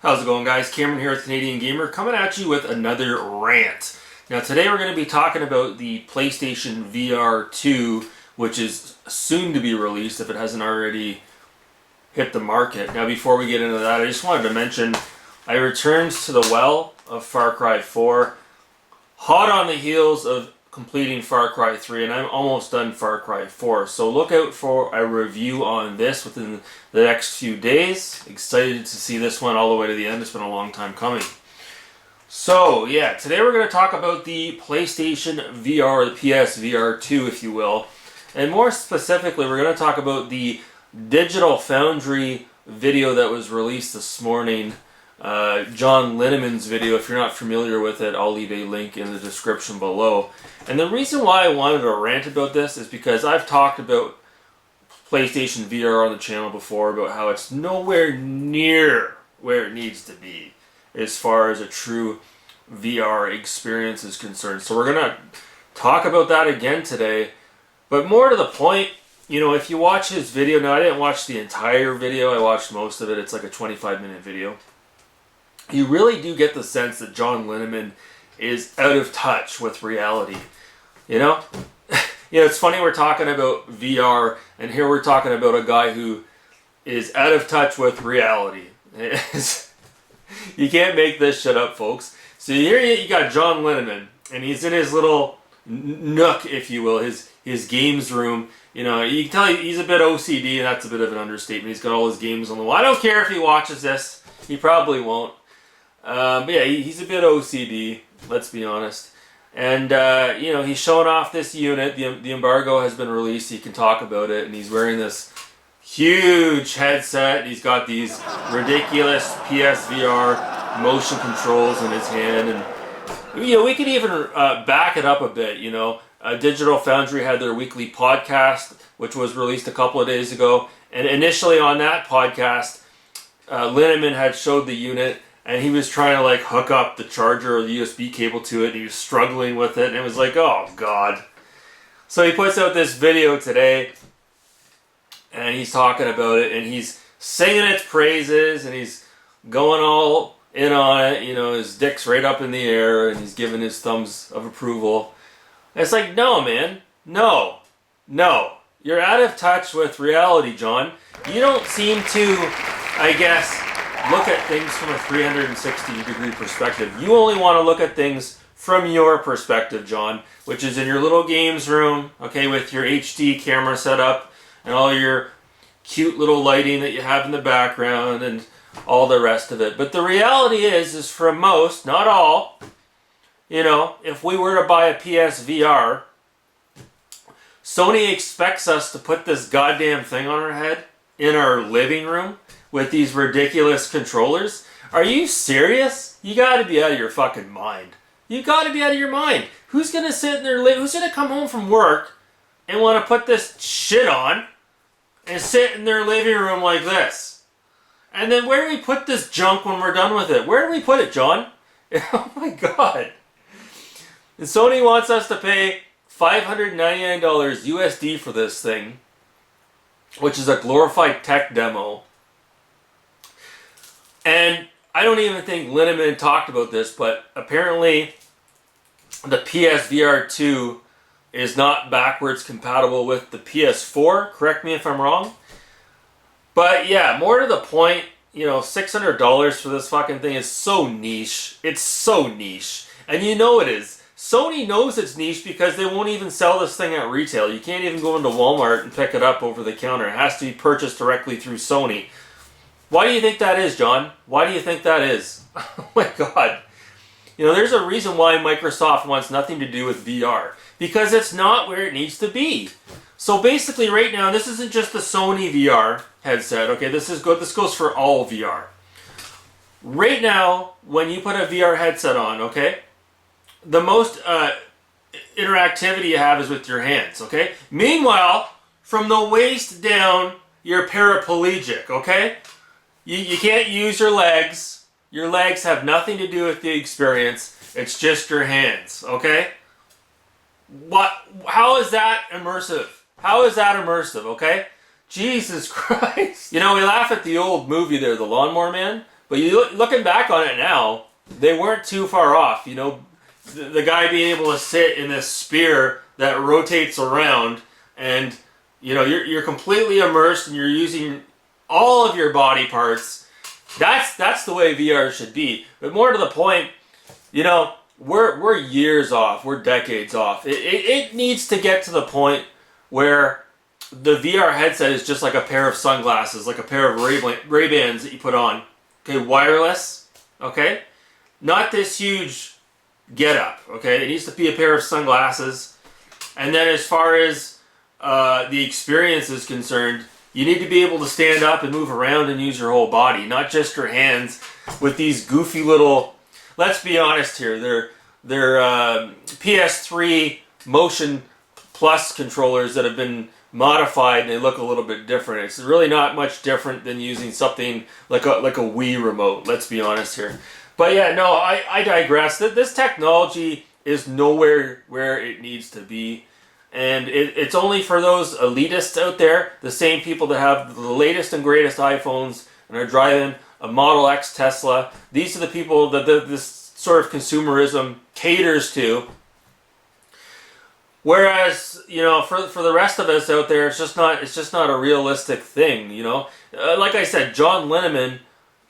How's it going, guys? Cameron here with Canadian Gamer, coming at you with another rant. Now today we're going to be talking about the PlayStation VR 2, which is soon to be released if it hasn't already hit the market. Now before we get into that, I just wanted to mention I returned to the well of Far Cry 4, hot on the heels of completing Far Cry 3, and I'm almost done Far Cry 4. So look out for a review on this within the next few days. Excited to see this one all the way to the end. It's been a long time coming. So yeah, today we're going to talk about the PlayStation VR, the PSVR 2 if you will. And more specifically, we're going to talk about the digital Foundry video that was released this morning. John Linneman's video. If you're not familiar with it, I'll leave a link in the description below. And the reason why I wanted to rant about this is because I've talked about PlayStation VR on the channel before, about how it's nowhere near where it needs to be as far as a true VR experience is concerned. So we're going to talk about that again today. But more to the point, you know, if you watch his video, now I didn't watch the entire video, I watched most of it. It's like a 25-minute video. You really do get the sense that John Linneman is out of touch with reality. You know? It's funny we're talking about VR, and here we're talking about a guy who is out of touch with reality. You can't make this shit up, folks. So here you got John Linneman, and he's in his little nook, if you will, his games room. You know, you can tell he's a bit OCD, and that's a bit of an understatement. He's got all his games on the wall. I don't care if he watches this. He probably won't. But yeah, he's a bit OCD, let's be honest. And, you know, he's showing off this unit. The embargo has been released. He can talk about it. And he's wearing this huge headset. He's got these ridiculous PSVR motion controls in his hand. And, you know, we could even back it up a bit, you know. Digital Foundry had their weekly podcast, which was released a couple of days ago. And initially on that podcast, Linneman had showed the unit. And he was trying to like hook up the charger or the USB cable to it. And he was struggling with it. And it was like, oh God. So he puts out this video today. And he's talking about it. And he's singing its praises. And he's going all in on it. You know, his dick's right up in the air. And he's giving his thumbs of approval. And it's like, no, man. No. No. You're out of touch with reality, John. You don't seem to, I guess, look at things from a 360-degree perspective. You only want to look at things from your perspective, John, which is in your little games room, okay, with your HD camera set up and all your cute little lighting that you have in the background and all the rest of it. But the reality is for most, not all, you know, if we were to buy a PSVR, Sony expects us to put this goddamn thing on our head in our living room with these ridiculous controllers. Are you serious? You gotta be out of your fucking mind. You gotta be out of your mind. Who's gonna sit in their who's gonna come home from work and want to put this shit on and sit in their living room like this? And then where do we put this junk when we're done with it? Where do we put it, John? Oh my God. And Sony wants us to pay $599 USD for this thing, which is a glorified tech demo. And I don't even think Linneman talked about this, but apparently the PSVR 2 is not backwards compatible with the PS4. Correct me if I'm wrong. But yeah, more to the point, you know, $600 for this fucking thing is so niche. It's so niche. And you know it is. Sony knows it's niche because they won't even sell this thing at retail. You can't even go into Walmart and pick it up over the counter. It has to be purchased directly through Sony. Why do you think that is, John? Why do you think that is? Oh my God. You know, there's a reason why Microsoft wants nothing to do with VR. Because it's not where it needs to be. So basically right now, this isn't just the Sony VR headset. Okay, this is good. This goes for all VR. Right now, when you put a VR headset on, okay, the most interactivity you have is with your hands, okay? Meanwhile, from the waist down, you're paraplegic, okay? You can't use your legs. Your legs have nothing to do with the experience. It's just your hands, okay? How is that immersive? How is that immersive, okay? Jesus Christ. You know, we laugh at the old movie there, The Lawnmower Man. But looking back on it now, they weren't too far off. You know, the guy being able to sit in this sphere that rotates around, and you know you're completely immersed and you're using all of your body parts. That's the way VR should be. But more to the point, you know, we're years off, we're decades off. It needs to get to the point where the VR headset is just like a pair of sunglasses, like a pair of Ray-Bans that you put on. Okay, wireless, okay? Not this huge get-up, okay? It needs to be a pair of sunglasses. And then as far as the experience is concerned, you need to be able to stand up and move around and use your whole body, not just your hands with these goofy little, let's be honest here, they're PS3 Motion Plus controllers that have been modified and they look a little bit different. It's really not much different than using something like a Wii remote, let's be honest here. But yeah, no, I digress. This technology is nowhere where it needs to be. And it's only for those elitists out there, the same people that have the latest and greatest iPhones and are driving a Model X Tesla. These are the people that this sort of consumerism caters to. Whereas, you know, for the rest of us out there, it's just not a realistic thing, you know. Like I said, John Linneman,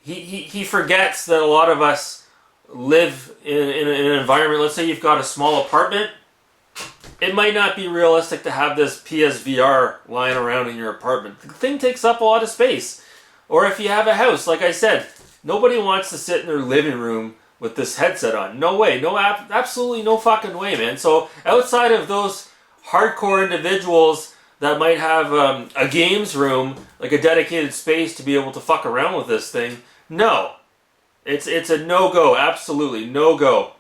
he forgets that a lot of us live in an environment. Let's say you've got a small apartment. It might not be realistic to have this PSVR lying around in your apartment. The thing takes up a lot of space. Or if you have a house, like I said, nobody wants to sit in their living room with this headset on. No way. No, absolutely no fucking way, man. So outside of those hardcore individuals that might have a games room, like a dedicated space to be able to fuck around with this thing, no. It's a no-go. Absolutely no-go.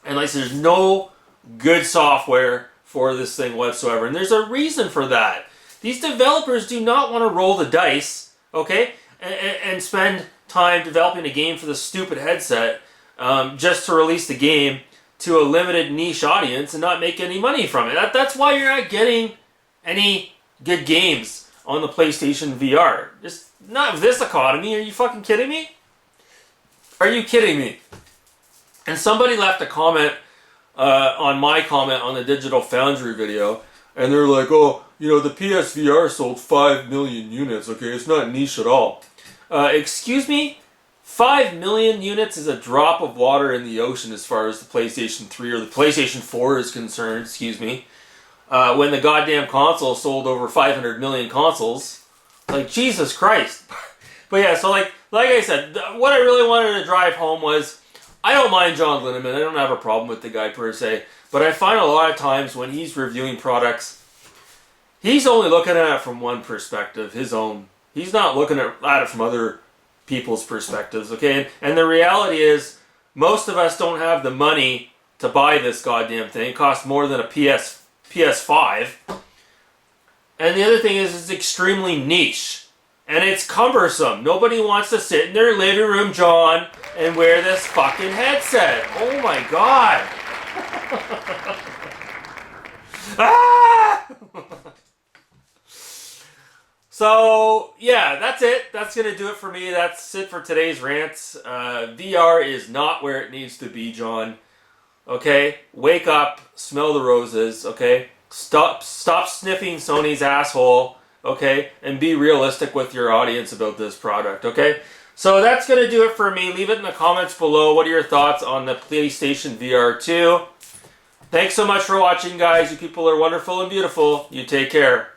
And like there's no good software for this thing whatsoever. And there's a reason for that. These developers do not want to roll the dice, okay, and spend time developing a game for the stupid headset just to release the game to a limited niche audience and not make any money from it. That's why you're not getting any good games on the PlayStation VR. Just not this economy. Are you fucking kidding me? Are you kidding me? And somebody left a comment on my comment on the Digital Foundry video, and they're like, oh, you know, the PSVR sold 5 million units, okay? It's not niche at all. Excuse me? 5 million units is a drop of water in the ocean as far as the PlayStation 3 or the PlayStation 4 is concerned, excuse me. When the goddamn console sold over 500 million consoles. Like, Jesus Christ. But yeah, so like I said, what I really wanted to drive home was, I don't mind John Linneman. I don't have a problem with the guy per se. But I find a lot of times when he's reviewing products, he's only looking at it from one perspective, his own. He's not looking at it from other people's perspectives, okay? And the reality is, most of us don't have the money to buy this goddamn thing. It costs more than a PS5. And the other thing is, it's extremely niche. And it's cumbersome. Nobody wants to sit in their living room, John, and wear this fucking headset. Oh my god. Ah! So, yeah, that's it. That's going to do it for me. That's it for today's rants. VR is not where it needs to be, John. Okay? Wake up. Smell the roses. Okay? Stop sniffing Sony's asshole. Okay? And be realistic with your audience about this product. Okay? So that's going to do it for me. Leave it in the comments below. What are your thoughts on the PlayStation VR 2? Thanks so much for watching, guys. You people are wonderful and beautiful. You take care.